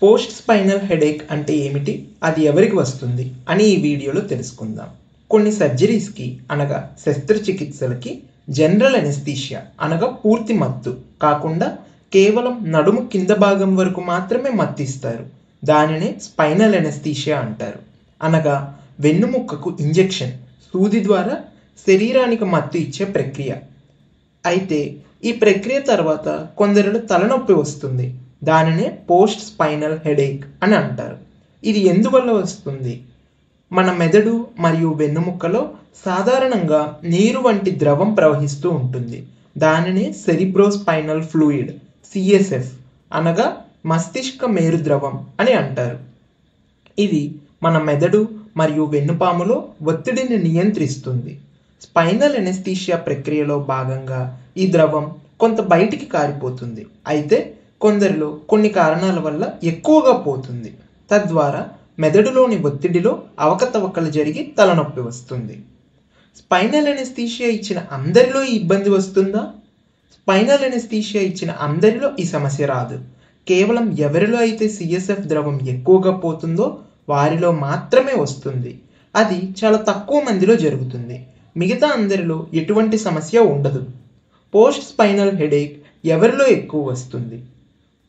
Post spinal headache అంటే ఏమిటి, అది ఎవరికి వస్తుంది అని ఈ వీడియోలో తెలుసుకుందాం. కొన్ని సర్జరీస్కి అనగా శస్త్రచికిత్సలకి జనరల్ ఎనెస్థీషియా అనగా పూర్తి మత్తు కాకుండా కేవలం నడుము కింద భాగం వరకు మాత్రమే మత్తు ఇస్తారు. దానినే స్పైనల్ ఎనెస్థీషియా అంటారు. అనగా వెన్నుముక్కకు ఇంజెక్షన్, సూది ద్వారా శరీరానికి మత్తు ఇచ్చే ప్రక్రియ. అయితే ఈ ప్రక్రియ తర్వాత కొందరిలో తలనొప్పి వస్తుంది. దానినే పోస్ట్ స్పైనల్ హెడేక్ అని అంటారు. ఇది ఎందువల్ల వస్తుంది? మన మెదడు మరియు వెన్నుముక్కలో సాధారణంగా నీరు వంటి ద్రవం ప్రవహిస్తూ ఉంటుంది. దానినే సెరిబ్రోస్పైనల్ ఫ్లూయిడ్ సిఎస్ఎఫ్ అనగా మస్తిష్క మేరు ద్రవం అని అంటారు. ఇది మన మెదడు మరియు వెన్నుపాములో ఒత్తిడిని నియంత్రిస్తుంది. స్పైనల్ ఎనెస్థీషియా ప్రక్రియలో భాగంగా ఈ ద్రవం కొంత బయటికి కారిపోతుంది. అయితే కొందరిలో కొన్ని కారణాల వల్ల ఎక్కువగా పోతుంది. తద్వారా మెదడులోని ఒత్తిడిలో అవకతవకలు జరిగి తలనొప్పి వస్తుంది. స్పైనల్ ఎనెస్థీషియా ఇచ్చిన అందరిలో ఈ ఇబ్బంది వస్తుందా? స్పైనల్ ఎనెస్థీషియా ఇచ్చిన అందరిలో ఈ సమస్య రాదు. కేవలం ఎవరిలో అయితే సిఎస్ఎఫ్ ద్రవం ఎక్కువగా పోతుందో వారిలో మాత్రమే వస్తుంది. అది చాలా తక్కువ మందిలో జరుగుతుంది. మిగతా అందరిలో ఎటువంటి సమస్య ఉండదు. పోస్ట్ స్పైనల్ హెడేక్ ఎవరిలో ఎక్కువ వస్తుంది?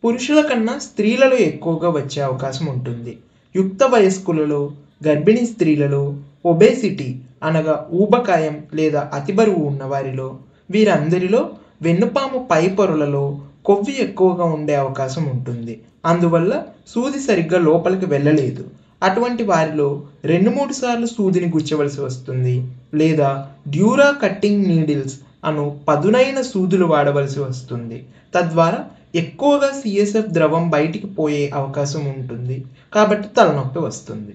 పురుషుల కన్నా స్త్రీలలో ఎక్కువగా వచ్చే అవకాశం ఉంటుంది. యుక్త వయస్కులలో, గర్భిణీ స్త్రీలలో, ఒబేసిటీ అనగా ఊబకాయం లేదా అతి బరువు ఉన్నవారిలో, వీరందరిలో వెన్నుపాము పై పొరలలో కొవ్వు ఎక్కువగా ఉండే అవకాశం ఉంటుంది. అందువల్ల సూది సరిగ్గా లోపలికి వెళ్ళలేదు. అటువంటి వారిలో 2-3 సార్లు సూదిని గుచ్చవలసి వస్తుంది. లేదా డ్యూరా కట్టింగ్ నీడిల్స్ అను పదునైన సూదులు వాడవలసి వస్తుంది. తద్వారా ఎక్కువగా సిఎస్ఎఫ్ ద్రవం బయటికి పోయే అవకాశం ఉంటుంది. కాబట్టి తలనొప్పి వస్తుంది.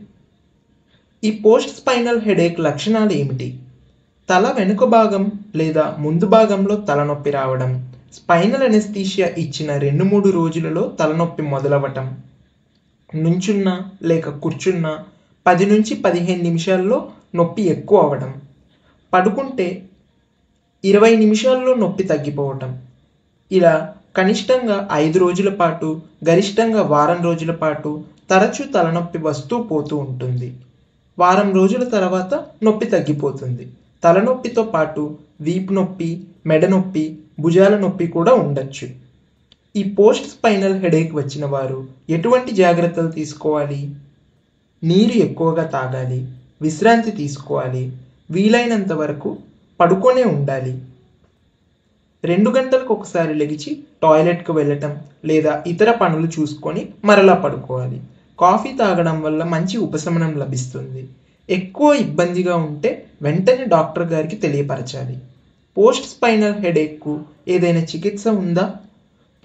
ఈ పోస్ట్ స్పైనల్ హెడేక్ లక్షణాలు ఏమిటి? తల వెనుక భాగం లేదా ముందు భాగంలో తలనొప్పి రావడం, స్పైనల్ ఎనెస్థీషియా ఇచ్చిన 2-3 రోజులలో తలనొప్పి మొదలవటం, నుంచున్నా లేక కూర్చున్నా 10 నుంచి 15 నిమిషాల్లో నొప్పి ఎక్కువ అవ్వడం, పడుకుంటే 20 నిమిషాల్లో నొప్పి తగ్గిపోవటం, ఇలా కనిష్టంగా 5 రోజుల పాటు, గరిష్టంగా వారం రోజుల పాటు తరచూ తలనొప్పి వస్తూ పోతూ ఉంటుంది. వారం రోజుల తర్వాత నొప్పి తగ్గిపోతుంది. తలనొప్పితో పాటు వీపు నొప్పి, మెడ నొప్పి, భుజాల నొప్పి కూడా ఉండొచ్చు. ఈ పోస్ట్ స్పైనల్ హెడేక్ వచ్చిన వారు ఎటువంటి జాగ్రత్తలు తీసుకోవాలి? నీరు ఎక్కువగా తాగాలి, విశ్రాంతి తీసుకోవాలి, వీలైనంత వరకు పడుకొనే ఉండాలి. 2 గంటలకు ఒకసారి లెగిచి టాయిలెట్కు వెళ్ళటం లేదా ఇతర పనులు చూసుకొని మరలా పడుకోవాలి. కాఫీ తాగడం వల్ల మంచి ఉపశమనం లభిస్తుంది. ఎక్కువ ఇబ్బందిగా ఉంటే వెంటనే డాక్టర్ గారికి తెలియపరచాలి. పోస్ట్ స్పైనల్ హెడేక్కు ఏదైనా చికిత్స ఉందా?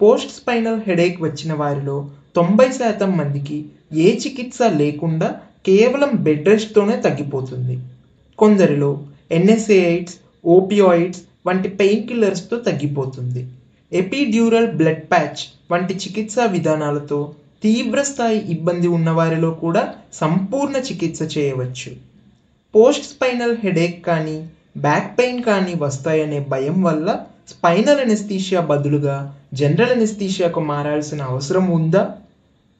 పోస్ట్ స్పైనల్ హెడేక్ వచ్చిన వారిలో 90% మందికి ఏ చికిత్స లేకుండా కేవలం బెడ్ రెస్ట్తోనే తగ్గిపోతుంది. కొందరిలో ఎన్ఎస్ఏఐడ్స్, ఓపియాయిడ్స్ వంటి పెయిన్ కిల్లర్స్తో తగ్గిపోతుంది. ఎపిడ్యూరల్ బ్లడ్ ప్యాచ్ వంటి చికిత్సా విధానాలతో తీవ్ర స్థాయి ఇబ్బంది ఉన్నవారిలో కూడా సంపూర్ణ చికిత్స చేయవచ్చు. పోస్ట్ స్పైనల్ హెడేక్ కానీ బ్యాక్ పెయిన్ కానీ వస్తాయనే భయం వల్ల స్పైనల్ ఎనెస్థీషియా బదులుగా జనరల్ ఎనెస్థీషియాకు మారాల్సిన అవసరం ఉందా?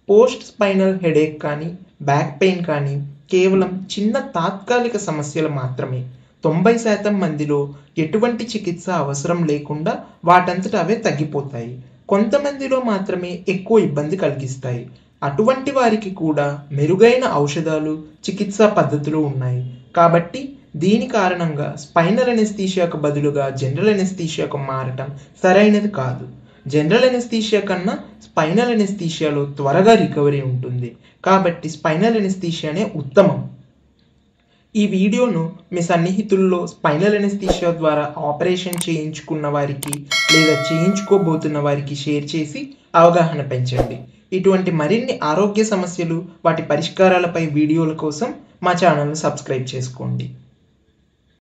పోస్ట్ స్పైనల్ హెడేక్ కానీ బ్యాక్ పెయిన్ కానీ కేవలం చిన్న తాత్కాలిక సమస్యలు మాత్రమే. 90% మందిలో ఎటువంటి చికిత్స అవసరం లేకుండా వాటంతట అవే తగ్గిపోతాయి. కొంతమందిలో మాత్రమే ఎక్కువ ఇబ్బంది కలిగిస్తాయి. అటువంటి వారికి కూడా మెరుగైన ఔషధాలు, చికిత్సా పద్ధతులు ఉన్నాయి. కాబట్టి దీని కారణంగా స్పైనల్ ఎనెస్థీషియాకు బదులుగా జనరల్ ఎనెస్థీషియాకు మారటం సరైనది కాదు. జనరల్ ఎనెస్థీషియా కన్నా స్పైనల్ ఎనెస్థీషియాలో త్వరగా రికవరీ ఉంటుంది. కాబట్టి స్పైనల్ ఎనెస్థీషియానే ఉత్తమం. ఈ వీడియోను మీ సన్నిహితుల్లో స్పైనల్ ఎనెస్థీషియా ద్వారా ఆపరేషన్ చేయించుకున్న వారికి లేదా చేయించుకోబోతున్న వారికి షేర్ చేసి అవగాహన పెంచండి. ఇటువంటి మరిన్ని ఆరోగ్య సమస్యలు, వాటి పరిష్కారాలపై వీడియోల కోసం మా ఛానల్ను సబ్స్క్రైబ్ చేసుకోండి.